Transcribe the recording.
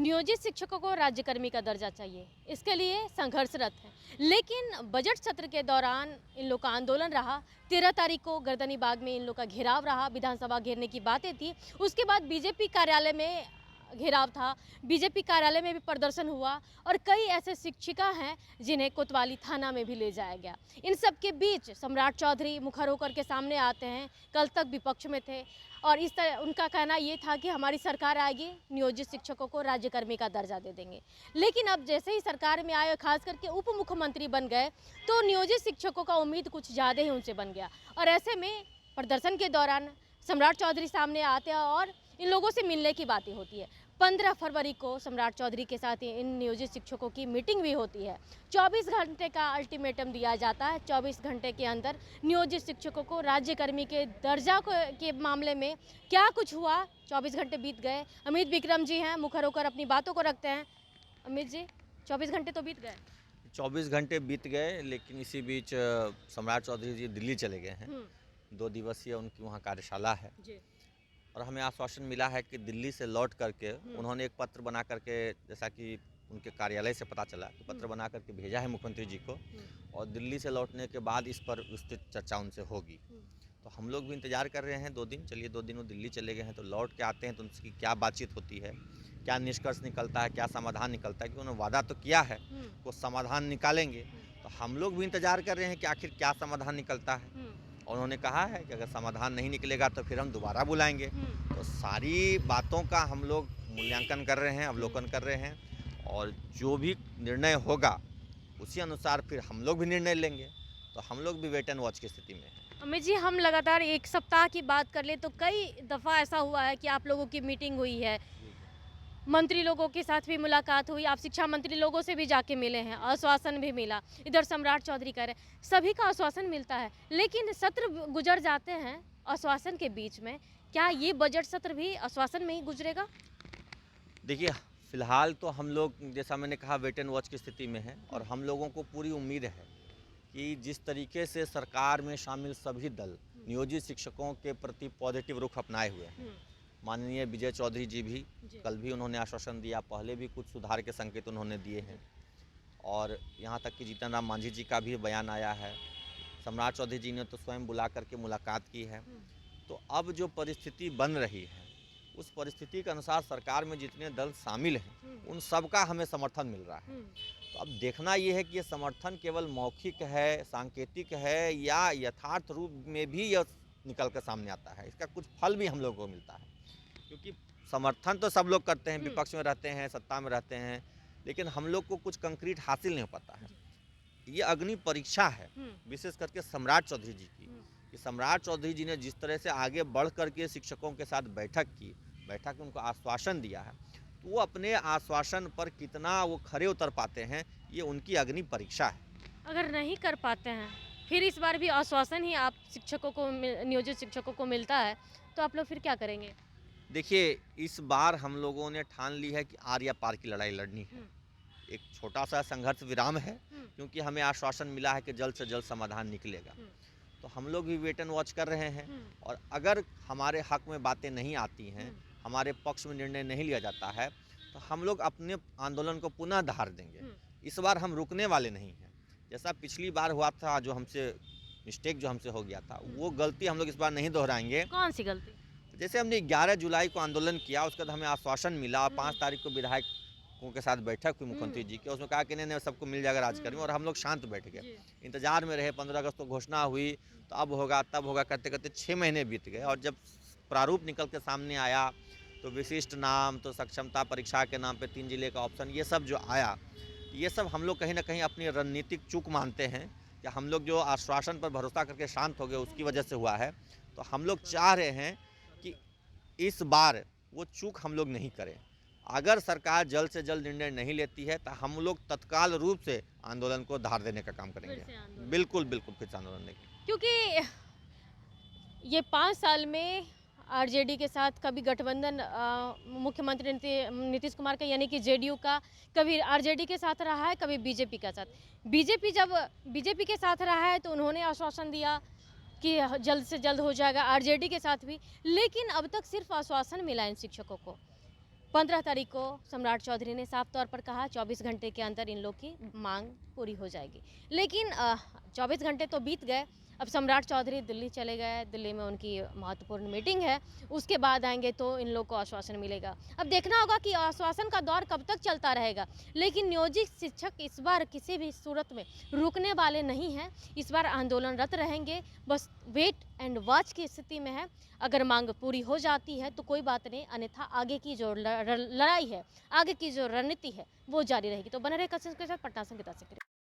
नियोजित शिक्षकों को राज्यकर्मी का दर्जा चाहिए, इसके लिए संघर्षरत हैं। लेकिन बजट सत्र के दौरान इन लोग का आंदोलन रहा। 13 तारीख को गर्दनी बाग में इन लोग का घेराव रहा, विधानसभा घेरने की बातें थी। उसके बाद बीजेपी कार्यालय में घेराव था, बीजेपी कार्यालय में भी प्रदर्शन हुआ और कई ऐसे शिक्षिका हैं जिन्हें कोतवाली थाना में भी ले जाया गया। इन सब के बीच सम्राट चौधरी मुखर होकर के सामने आते हैं। कल तक विपक्ष में थे और इस तरह उनका कहना ये था कि हमारी सरकार आएगी, नियोजित शिक्षकों को राज्यकर्मी का दर्जा दे देंगे। लेकिन अब जैसे ही सरकार में आए, खास करके उप मुख्यमंत्री बन गए, तो नियोजित शिक्षकों का उम्मीद कुछ ज़्यादा ही उनसे बन गया। और ऐसे में प्रदर्शन के दौरान सम्राट चौधरी सामने आते हैं और इन लोगों से मिलने की बातें होती है। 15 फरवरी को सम्राट चौधरी के साथ इन नियोजित शिक्षकों की मीटिंग भी होती है। 24 घंटे का अल्टीमेटम दिया जाता है। 24 घंटे के अंदर नियोजित शिक्षकों को राज्यकर्मी के दर्जा के मामले में क्या कुछ हुआ, 24 घंटे बीत गए। अमित विक्रम जी हैं, मुखर होकर अपनी बातों को रखते हैं। अमित जी, 24 घंटे तो बीत गए। 24 घंटे बीत गए, लेकिन इसी बीच सम्राट चौधरी जी दिल्ली चले गए हैं। 2 दिवसीय उनकी वहाँ कार्यशाला है जी। और हमें आश्वासन मिला है कि दिल्ली से लौट करके उन्होंने एक पत्र बना करके, जैसा कि उनके कार्यालय से पता चला, कि पत्र बना करके भेजा है मुख्यमंत्री जी को और दिल्ली से लौटने के बाद इस पर विस्तृत चर्चा उनसे होगी। तो हम लोग भी इंतजार कर रहे हैं 2 दिन। चलिए 2 दिन वो दिल्ली चले गए हैं, तो लौट के आते हैं तो उनकी क्या बातचीत होती है, क्या निष्कर्ष निकलता है, क्या समाधान निकलता है। कि उन्होंने वादा तो किया है वो समाधान निकालेंगे, तो हम लोग भी इंतजार कर रहे हैं कि आखिर क्या समाधान निकलता है। और उन्होंने कहा है कि अगर समाधान नहीं निकलेगा तो फिर हम दोबारा बुलाएंगे। तो सारी बातों का हम लोग मूल्यांकन कर रहे हैं, अवलोकन कर रहे हैं और जो भी निर्णय होगा उसी अनुसार फिर हम लोग भी निर्णय लेंगे। तो हम लोग भी वेट एंड वॉच की स्थिति में हैं। अमित जी, हम लगातार एक सप्ताह की बात कर ले तो कई दफ़ा ऐसा हुआ है कि आप लोगों की मीटिंग हुई है, मंत्री लोगों के साथ भी मुलाकात हुई, आप शिक्षा मंत्री लोगों से भी जाके मिले हैं, आश्वासन भी मिला। इधर सम्राट चौधरी कह रहे हैं सभी का आश्वासन मिलता है, लेकिन सत्र गुजर जाते हैं आश्वासन के बीच में। क्या ये बजट सत्र भी आश्वासन में ही गुजरेगा? देखिए, फिलहाल तो हम लोग, जैसा मैंने कहा, वेट एंड वॉच की स्थिति में हैं और हम लोगों को पूरी उम्मीद है कि जिस तरीके से सरकार में शामिल सभी दल नियोजित शिक्षकों के प्रति पॉजिटिव रुख अपनाए हुए हैं। माननीय विजय चौधरी जी भी कल भी उन्होंने आश्वासन दिया, पहले भी कुछ सुधार के संकेत उन्होंने दिए हैं और यहाँ तक कि जीतन राम मांझी जी का भी बयान आया है। सम्राट चौधरी जी ने तो स्वयं बुला करके मुलाकात की है। तो अब जो परिस्थिति बन रही है उस परिस्थिति के अनुसार सरकार में जितने दल शामिल हैं उन सब का हमें समर्थन मिल रहा है। तो अब देखना ये है कि ये समर्थन केवल मौखिक है, सांकेतिक है या यथार्थ रूप में भी यह निकल कर सामने आता है। इसका कुछ फल भी हम लोगों को मिलता है, क्योंकि समर्थन तो सब लोग करते हैं, विपक्ष में रहते हैं, सत्ता में रहते हैं, लेकिन हम लोग को कुछ कंक्रीट हासिल नहीं हो पाता है। ये अग्नि परीक्षा है विशेष करके सम्राट चौधरी जी की, कि सम्राट चौधरी जी ने जिस तरह से आगे बढ़ करके शिक्षकों के साथ बैठक में उनको आश्वासन दिया है, तो वो अपने आश्वासन पर कितना वो खरे उतर पाते हैं, ये उनकी अग्नि परीक्षा है। अगर नहीं कर पाते हैं, फिर इस बार भी आश्वासन ही आप शिक्षकों को, नियोजित शिक्षकों को मिलता है, तो आप लोग फिर क्या करेंगे? देखिए, इस बार हम लोगों ने ठान ली है कि आर या पार की लड़ाई लड़नी है। एक छोटा सा संघर्ष विराम है, क्योंकि हमें आश्वासन मिला है कि जल्द से जल्द समाधान निकलेगा। तो हम लोग भी वेट एंड वॉच कर रहे हैं और अगर हमारे हक में बातें नहीं आती हैं, हमारे पक्ष में निर्णय नहीं लिया जाता है, तो हम लोग अपने आंदोलन को पुनः धार देंगे। इस बार हम रुकने वाले नहीं हैं। जैसा पिछली बार हुआ था, जो हमसे मिस्टेक जो हमसे हो गया था, वो गलती हम लोग इस बार नहीं दोहराएंगे। कौन सी गलती? जैसे हमने 11 जुलाई को आंदोलन किया, उसके बाद हमें आश्वासन मिला और 5 तारीख को विधायकों के साथ बैठक हुई मुख्यमंत्री जी की, उसमें कहा कि नहीं सबको मिल जाएगा राज्यकर्मी, और हम लोग शांत बैठ गए, इंतजार में रहे। 15 अगस्त को घोषणा हुई, तो अब होगा तब होगा करते करते 6 महीने बीत गए और जब प्रारूप निकल के सामने आया तो विशिष्ट नाम, तो सक्षमता परीक्षा के नाम पे 3 जिले का ऑप्शन, ये सब जो आया, ये सब हम लोग कहीं ना कहीं अपनी रणनीतिक चूक मानते हैं कि हम लोग जो आश्वासन पर भरोसा करके शांत हो गए उसकी वजह से हुआ है। तो हम लोग चाह रहे हैं कि इस बार वो चूक हम लोग नहीं करें। अगर सरकार जल्द से जल्द निर्णय नहीं लेती है तो हम लोग तत्काल रूप से आंदोलन को धार देने का काम करेंगे। बिल्कुल बिल्कुल फिर से आंदोलन देंगे, क्योंकि ये 5 साल में आरजेडी के साथ कभी गठबंधन मुख्यमंत्री नीतीश कुमार का यानी कि जेडीयू का, कभी आरजेडी के साथ रहा है, कभी बीजेपी के साथ। जब बीजेपी के साथ रहा है तो उन्होंने आश्वासन दिया कि जल्द से जल्द हो जाएगा, आरजेडी के साथ भी, लेकिन अब तक सिर्फ आश्वासन मिला इन शिक्षकों को। 15 तारीख को सम्राट चौधरी ने साफ तौर पर कहा 24 घंटे के अंदर इन लोग की मांग पूरी हो जाएगी। लेकिन 24 घंटे तो बीत गए। अब सम्राट चौधरी दिल्ली चले गए, दिल्ली में उनकी महत्वपूर्ण मीटिंग है, उसके बाद आएंगे तो इन लोग को आश्वासन मिलेगा। अब देखना होगा कि आश्वासन का दौर कब तक चलता रहेगा। लेकिन नियोजित शिक्षक इस बार किसी भी सूरत में रुकने वाले नहीं हैं, इस बार आंदोलनरत रहेंगे। बस वेट एंड वॉच की स्थिति में है। अगर मांग पूरी हो जाती है तो कोई बात नहीं, अन्यथा आगे की जो लड़ाई है, आगे की जो रणनीति है वो जारी रहेगी। तो बने रहे कशिश के साथ। पटना से गीता सिकरी।